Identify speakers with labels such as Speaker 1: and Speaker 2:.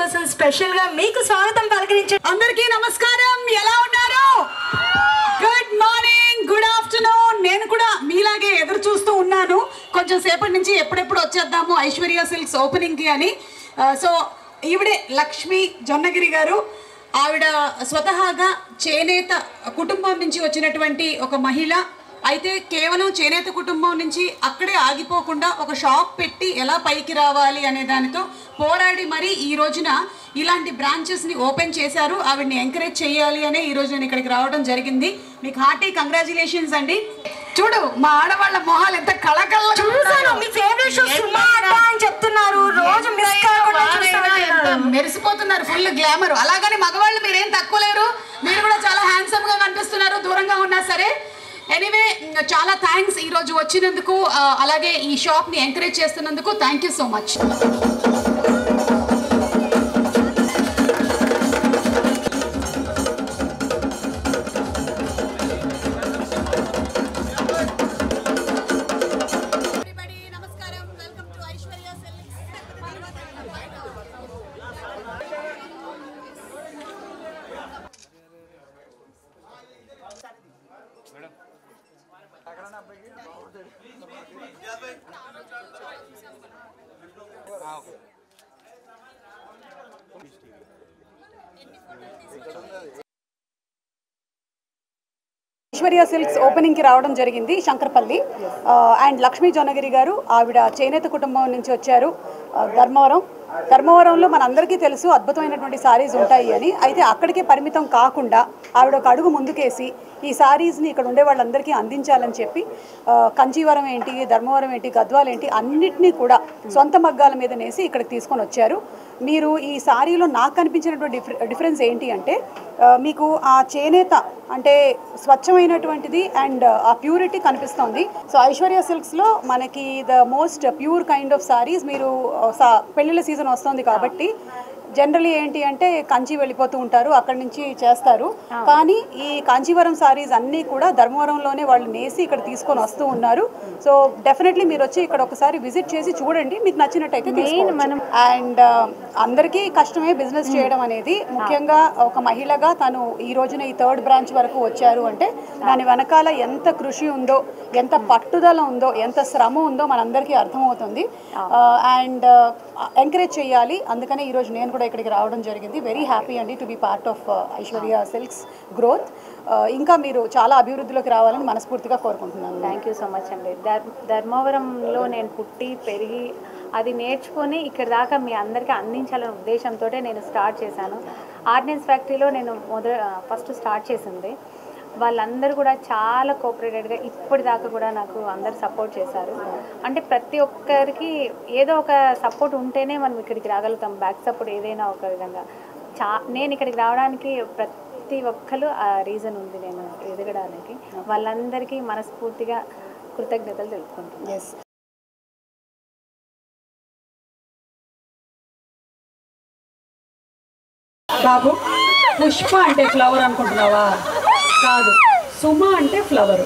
Speaker 1: కోసం స్పెషల్ గా మీకు స్వాగతం పలకరించే
Speaker 2: అందరికీ నమస్కారం. ఎలా ఉన్నారు? Good morning, good afternoon. నేను కూడా మీలాగే ఎదురు చూస్తూ ఉన్నాను కొంచెం సేపటి నుంచి ఎప్పుడెప్పుడు వచ్చేద్దాము ఐశ్వర్య సిల్క్స్ ఓపెనింగ్ కి అని. సో ఈవిడే లక్ష్మి జొన్నగిరి గారు. ఆవిడ స్వతహాగా చేనేత కుటుంబం నుంచి వచ్చినటువంటి ఒక మహిళ. అయితే కేవలం చేనేత కుటుంబం నుంచి అక్కడే ఆగిపోకుండా ఒక షాప్ పెట్టి ఎలా పైకి రావాలి అనే దానితో పోరాడి మరి ఈ రోజున ఇలాంటి బ్రాంచెస్ని ఓపెన్ చేశారు. ఆవిడని ఎంకరేజ్ చేయాలి అనే ఈ రోజు నేను ఇక్కడికి రావడం జరిగింది. మీకు హార్టీ కంగ్రాచులేషన్స్ అండి. చూడు మా ఆడవాళ్ళ మొహాలు ఎంత కళకళ.
Speaker 1: మీ ఫేవరెట్ షో సుమా అని చెప్తున్నారు, రోజు మిస్ కాకుండా
Speaker 2: మెరిసిపోతున్నారు, ఫుల్ గ్లామర్. అలాగని మగవాళ్ళు మీరేం తక్కువ లేరు, మీరు కూడా చాలా హ్యాండ్సమ్ గా కనిపిస్తున్నారు దూరంగా ఉన్నా సరే. ఎనీవే చాలా థ్యాంక్స్ ఈరోజు వచ్చినందుకు, అలాగే ఈ షాప్ని ఎంకరేజ్ చేస్తున్నందుకు. Thank you so much. Aishwarya silks ఓపెనింగ్కి రావడం జరిగింది శంకర్పల్లి. అండ్ లక్ష్మీ జొన్నగిరి గారు, ఆవిడ చేనేత కుటుంబం నుంచి వచ్చారు. ధర్మవరంలో మనందరికీ తెలుసు అద్భుతమైనటువంటి శారీస్ ఉంటాయి అని. అయితే అక్కడికే పరిమితం కాకుండా ఆవిడ ఒక అడుగు ముందుకేసి ఈ శారీస్ని ఇక్కడ ఉండే వాళ్ళందరికీ అందించాలని చెప్పి కంచీవరం ఏంటి, ధర్మవరం ఏంటి, గద్వాల్ ఏంటి అన్నిటినీ కూడా సొంత మగ్గాల మీద నేసి ఇక్కడికి తీసుకొని వచ్చారు. మీరు ఈ శారీలో నాకు కనిపించినటువంటి డిఫరెన్స్ ఏంటి అంటే, మీకు ఆ చేనేత అంటే స్వచ్ఛమైనటువంటిది అండ్ ఆ ప్యూరిటీ కనిపిస్తుంది. సో ఐశ్వర్య సిల్క్స్లో మనకి the most pure kind of saris. మీరు పెళ్ళిళ్ళ సీజన్ వస్తుంది కాబట్టి జనరలీ ఏంటి అంటే కంచి వెళ్ళిపోతూ ఉంటారు, అక్కడి నుంచి చేస్తారు. కానీ ఈ కాంచీవరం సారీస్ అన్నీ కూడా ధర్మవరంలోనే వాళ్ళు నేసి ఇక్కడ తీసుకొని వస్తూ ఉన్నారు. సో డెఫినెట్లీ మీరు వచ్చి ఇక్కడ ఒకసారి విజిట్ చేసి చూడండి, మీకు నచ్చినట్టయితే తీసుకోవచ్చు. అండ్ అందరికీ కష్టమే బిజినెస్ చేయడం అనేది. ముఖ్యంగా ఒక మహిళగా తను ఈ రోజున ఈ 3rd బ్రాంచ్ వరకు వచ్చారు అంటే దాని వెనకాల ఎంత కృషి ఉందో, ఎంత పట్టుదల ఉందో, ఎంత శ్రమ ఉందో మనందరికీ అర్థమవుతుంది. అండ్ ఎంకరేజ్ చేయాలి. అందుకనే ఈరోజు నేను కూడా ఇక్కడికి రావడం జరిగింది. వెరీ హ్యాపీ అండి to be part of Aishwarya silks growth. ఇంకా మీరు చాలా అభివృద్ధిలోకి రావాలని మనస్ఫూర్తిగా కోరుకుంటున్నాను.
Speaker 3: థ్యాంక్ యూ సో మచ్ అండి. ధర్మవరంలో నేను పుట్టి పెరిగి అది నేర్చుకొని ఇక్కడ దాకా మీ అందరికీ అందించాలనే ఉద్దేశంతో నేను స్టార్ట్ చేశాను. ఆర్డినెన్స్ ఫ్యాక్టరీలో నేను ఫస్ట్ స్టార్ట్ చేసింది. వాళ్ళందరూ కూడా చాలా కోఆపరేటెడ్గా ఇప్పటిదాకా కూడా నాకు అందరు సపోర్ట్ చేశారు. అంటే ప్రతి ఒక్కరికి ఏదో ఒక సపోర్ట్ ఉంటేనే మనం ఇక్కడికి రాగలుగుతాం. బ్యాక్ సపోర్ట్ ఏదైనా ఒక విధంగా. నేను ఇక్కడికి రావడానికి ప్రతి ఒక్కరు ఆ రీజన్ ఉంది నేను ఎదగడానికి. వాళ్ళందరికీ మనస్ఫూర్తిగా కృతజ్ఞతలు తెలుపుకుంటున్నాను.
Speaker 2: బాబు, పుష్ప అంటే ఫ్లవర్ అనుకుంటున్నావా? కాదు, సుమ అంటే ఫ్లవర్.